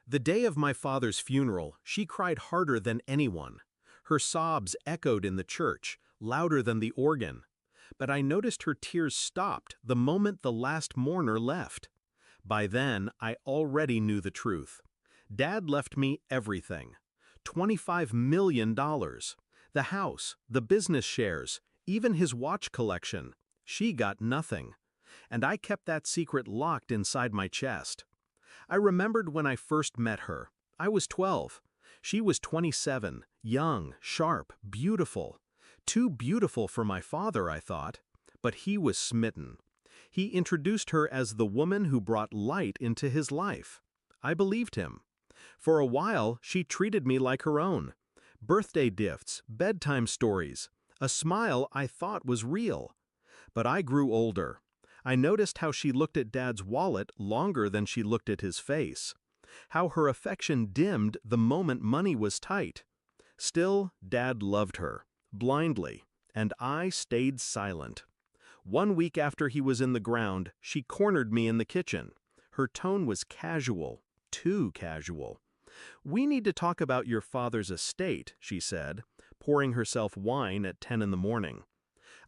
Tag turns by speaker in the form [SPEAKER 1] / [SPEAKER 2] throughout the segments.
[SPEAKER 1] The day of my father's funeral, she cried harder than anyone. Her sobs echoed in the church, louder than the organ. But I noticed her tears stopped the moment the last mourner left. By then, I already knew the truth. Dad left me everything. $25 million. The house, the business shares, even his watch collection. She got nothing. And I kept that secret locked inside my chest. I remembered when I first met her. I was 12. She was 27, young, sharp, beautiful. Too beautiful for my father, I thought. But he was smitten. He introduced her as the woman who brought light into his life. I believed him. For a while, she treated me like her own. Birthday gifts, bedtime stories, a smile I thought was real. But I grew older. I noticed how she looked at Dad's wallet longer than she looked at his face. How her affection dimmed the moment money was tight. Still, Dad loved her, blindly, and I stayed silent. 1 week after he was in the ground, she cornered me in the kitchen. Her tone was casual, too casual. "We need to talk about your father's estate," she said, pouring herself wine at 10 in the morning.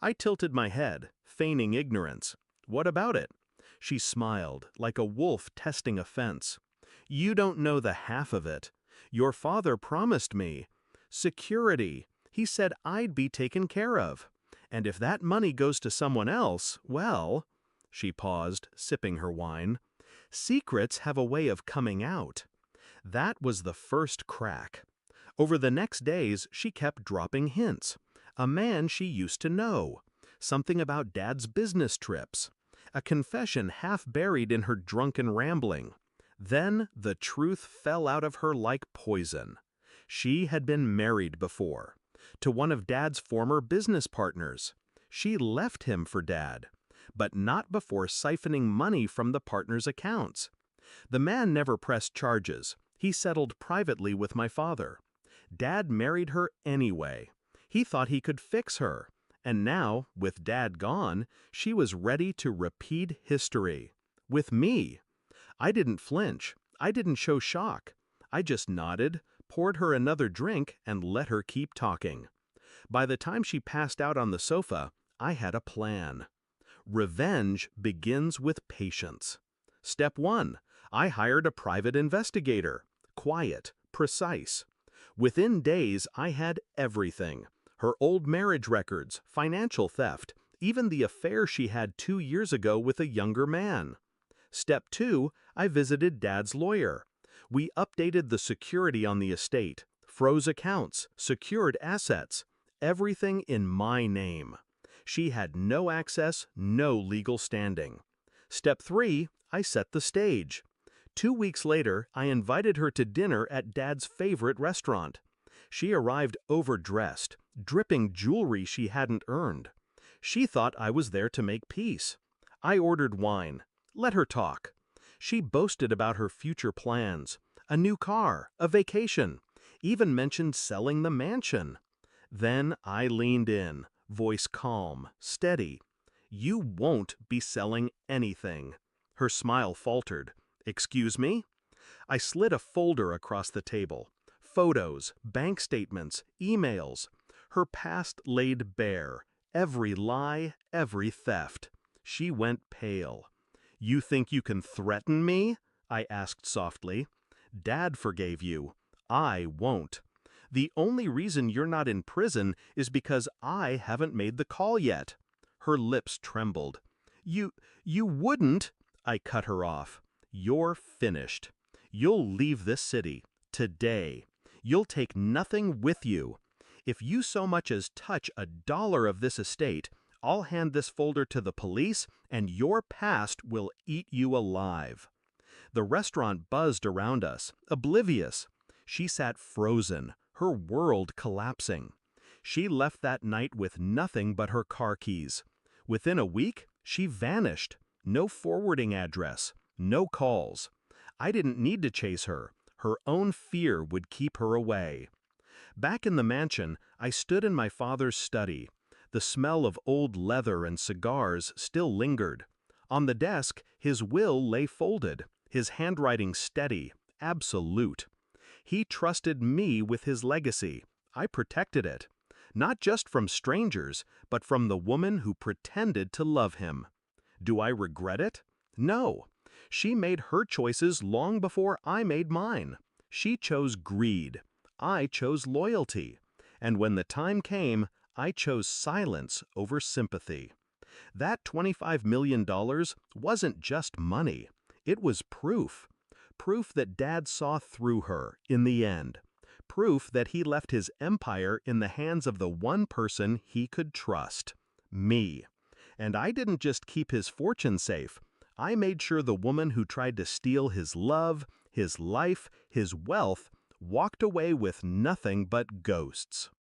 [SPEAKER 1] I tilted my head, feigning ignorance. "What about it?" She smiled, like a wolf testing a fence. "You don't know the half of it. Your father promised me security. He said I'd be taken care of. And if that money goes to someone else, well—" She paused, sipping her wine. "Secrets have a way of coming out." That was the first crack. Over the next days, she kept dropping hints. A man she used to know. Something about Dad's business trips. A confession half buried in her drunken rambling. Then the truth fell out of her like poison. She had been married before. To one of Dad's former business partners. She left him for Dad. But not before siphoning money from the partner's accounts. The man never pressed charges. He settled privately with my father. Dad married her anyway. He thought he could fix her. And now, with Dad gone, she was ready to repeat history. With me. I didn't flinch. I didn't show shock. I just nodded, poured her another drink, and let her keep talking. By the time she passed out on the sofa, I had a plan. Revenge begins with patience. Step 1. I hired a private investigator. Quiet, precise. Within days, I had everything. Her old marriage records, financial theft, even the affair she had 2 years ago with a younger man. Step 2, I visited Dad's lawyer. We updated the security on the estate, froze accounts, secured assets, everything in my name. She had no access, no legal standing. Step 3, I set the stage. 2 weeks later, I invited her to dinner at Dad's favorite restaurant. She arrived overdressed, dripping jewelry she hadn't earned. She thought I was there to make peace. I ordered wine. Let her talk. She boasted about her future plans, a new car, a vacation, even mentioned selling the mansion. Then I leaned in, voice calm, steady. "You won't be selling anything." Her smile faltered. "Excuse me?" I slid a folder across the table. Photos, bank statements, emails. Her past laid bare. Every lie, every theft. She went pale. "You think you can threaten me?" I asked softly. "Dad forgave you. I won't. The only reason you're not in prison is because I haven't made the call yet." Her lips trembled. You wouldn't—" I cut her off. "You're finished. You'll leave this city. Today. You'll take nothing with you. If you so much as touch $1 of this estate, I'll hand this folder to the police, and your past will eat you alive." The restaurant buzzed around us, oblivious. She sat frozen, her world collapsing. She left that night with nothing but her car keys. Within a week, she vanished. No forwarding address, no calls. I didn't need to chase her. Her own fear would keep her away. Back in the mansion, I stood in my father's study. The smell of old leather and cigars still lingered. On the desk, his will lay folded, his handwriting steady, absolute. He trusted me with his legacy. I protected it. Not just from strangers, but from the woman who pretended to love him. Do I regret it? No. She made her choices long before I made mine. She chose greed. I chose loyalty. And when the time came, I chose silence over sympathy. That $25 million wasn't just money. It was proof. Proof that Dad saw through her in the end. Proof that he left his empire in the hands of the one person he could trust. Me. And I didn't just keep his fortune safe. I made sure the woman who tried to steal his love, his life, his wealth, walked away with nothing but ghosts.